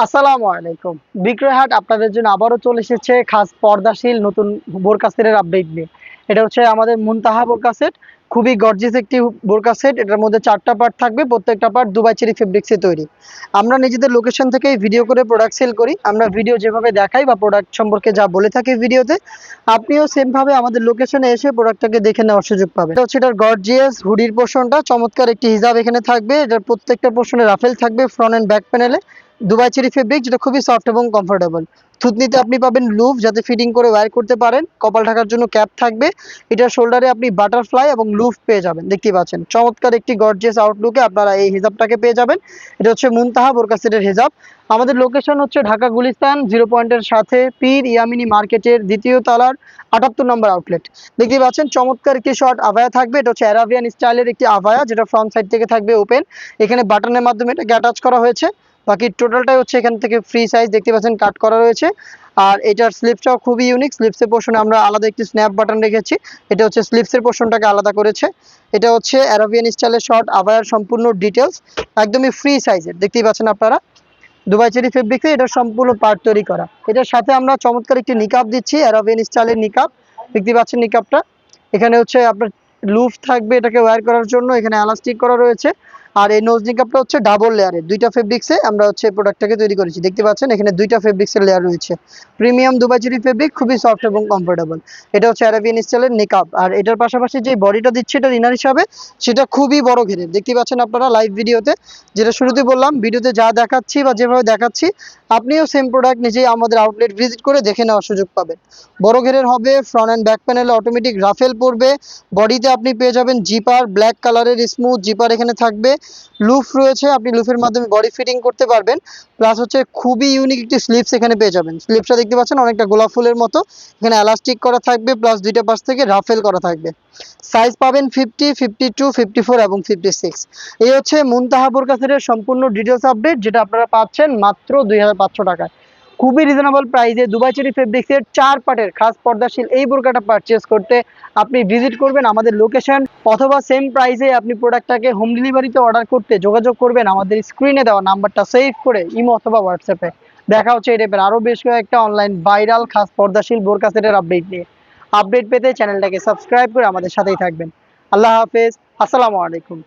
আসসালামু আলাইকুম। বিক্রয় হাট আপনাদের জন্য আবারও চলে এসেছে খাস পর্দাশীল নতুন বোরকা সেটের আপডেট নিয়ে। এটা হচ্ছে আমাদের মুনতাহা বোরকা সেট। খুবই গর্জিয়াস একটি বোরকা সেট। এটার মধ্যে ৪ টা পার্ট থাকবে। প্রত্যেকটা পার্ট দুবাই চেরি ফেব্রিক্সে তৈরি। আমরা নিজেদের লোকেশন থেকেই ভিডিও করে প্রোডাক্ট সেল করি। আমরা ভিডিও যেভাবে দেখাই বা প্রোডাক্ট সম্পর্কে যা বলে থাকি ভিডিওতে, আপনিও সেম ভাবে আমাদের লোকেশনে এসে প্রোডাক্টটাকে দেখে নেওয়ার সুযোগ পাবেন। এটা হচ্ছে এটার গর্জিয়াস হুডির পোর্শনটা, চমৎকার একটি হিজাব এখানে থাকবে। এটার প্রত্যেকটা পোর্শনে রাফেল থাকবে ফ্রন্ট এন্ড ব্যাক প্যানেলে। দুবাই চেরি ফেব্রিক, যেটা খুবই সফট এবং কমফোর্টেবল। থুতনিতে আপনি পাবেন লুফ, যাতে ফিটিং করে ওয়্যার করতে পারেন। কপাল ঢাকার জন্য ক্যাপ থাকবে। এটার শোল্ডারে আপনি বাটারফ্লাই এবং লুফ পেয়ে যাবেন। দেখতে পাচ্ছেন চমৎকার একটি গর্জিয়াস আউটলুকে আপনারা এই হিজাবটাকে পেয়ে যাবেন। এটা হচ্ছে মুনতাহা বোরকা সেটের হিজাব। আমাদের লোকেশন হচ্ছে ঢাকা গুলিস্তান 0 পয়েন্টের সাথে পীর ইয়ামিনী মার্কেটের ২য় তলার ৭৮ নম্বর আউটলেট। দেখতে পাচ্ছেন চমৎকার একটি শর্ট আভায়া থাকবে। এটা হচ্ছে অ্যারাবিয়ান স্টাইলের একটি আভায়া, যেটা ফ্রন্ট সাইড থেকে থাকবে ওপেন। এখানে বাটনের মাধ্যমে এটাকে অ্যাটাচ করা হয়েছে। বাকি টোটালটাই হচ্ছে এখান থেকে ফ্রি সাইজ, দেখতে পাচ্ছেন কাট করা রয়েছে। আর এটার স্লিপসটাও খুবই ইউনিক। স্লিপসের পোর্শনে আমরা আলাদা একটি স্ন্যাপ বাটন রেখেছি। এটা হচ্ছে স্লিপসের পোর্শনটাকে আলাদা করেছে। এটা হচ্ছে অ্যারাবিয়ান স্টাইলের শর্ট আভায়ার সম্পূর্ণ ডিটেলস, একদমই ফ্রি সাইজের। দেখতেই পাচ্ছেন আপনারা দুবাই চেরি ফেব্রিক্সে এটা সম্পূর্ণ পার্ট তৈরি করা। এটার সাথে আমরা চমৎকার একটি নিকাব দিচ্ছি, অ্যারাবিয়ান স্টাইলের নিকাব। দেখতে পাচ্ছেন নিকাবটা, এখানে হচ্ছে আপনার লুফ থাকবে এটাকে ওয়্যার করার জন্য, এখানে এলাস্টিক করা রয়েছে। আর এই নোজ নিকাবটা হচ্ছে ডাবল লেয়ারের, 2টা ফেব্রিক্সে আমরা হচ্ছে প্রোডাক্টটাকে তৈরি করেছি। দেখতে পাচ্ছেন এখানে 2টা ফেব্রিক্সের লেয়ার রয়েছে। প্রিমিয়াম দুবাই চেরি ফেব্রিক, খুবই সফট এবং কমফোর্টেবল। এটা হচ্ছে অ্যারাবিয়ান স্টাইলের নিকাব। আর এটার পাশাপাশি যে বডিটা দিচ্ছে এটা ইনার হিসাবে, সেটা খুবই বড় ঘেরের। দেখতে পাচ্ছেন আপনারা লাইভ ভিডিওতে, যেটা শুরুতে বললাম, ভিডিওতে যা দেখাচ্ছি বা যেভাবে দেখাচ্ছি আপনিও সেম প্রোডাক্ট নিজেই আমাদের আউটলেট ভিজিট করে দেখে নেওয়ার সুযোগ পাবেন। বড় ঘেরের হবে, ফ্রন্ট অ্যান্ড ব্যাক প্যানেলে অটোমেটিক রাফেল পড়বে। বডিতে আপনি পেয়ে যাবেন জিপার, ব্ল্যাক কালারের স্মুথ জিপার এখানে থাকবে। লুফ রয়েছে, আপনি লুফের মাধ্যমে বডি ফিটিং করতে পারবেন। প্লাস হচ্ছে খুবই ইউনিক একটি স্লিপস এখানে পেয়ে যাবেন। স্লিপসটা দেখতে পাচ্ছেন অনেকটা গোলাপ ফুলের মতো, এখানে এলাস্টিক করা থাকবে, প্লাস 2টা পাশ থেকে রাফেল করা থাকবে। সাইজ পাবেন 50, 52, 54 এবং 56। এই হচ্ছে মুনতাহা বোরকা সেটের সম্পূর্ণ ডিটেলস আপডেট, যেটা আপনারা পাচ্ছেন মাত্র 2500 টাকায়। খুবই রিজনেবল প্রাইসে দুবাই চেরি ফেব্রিক্সের 4 পার্টের খাস পর্দাশীল এই বোরকাটা পারচেস করতে আপনি ভিজিট করবেন আমাদের লোকেশন, অথবা সেম প্রাইসে আপনি প্রোডাক্টটাকে হোম ডেলিভারিতে অর্ডার করতে যোগাযোগ করবেন আমাদের স্ক্রিনে দেওয়া নাম্বারটা সেভ করে ইমো অথবা হোয়াটসঅ্যাপে। দেখা হচ্ছে এই টাইপের আরও বেশ কয়েকটা অনলাইন ভাইরাল খাস পর্দাশীল বোরকা সেটের আপডেট নিয়ে। আপডেট পেতে চ্যানেলটাকে সাবস্ক্রাইব করে আমাদের সাথেই থাকবেন। আল্লাহ হাফেজ, আসসালামু আলাইকুম।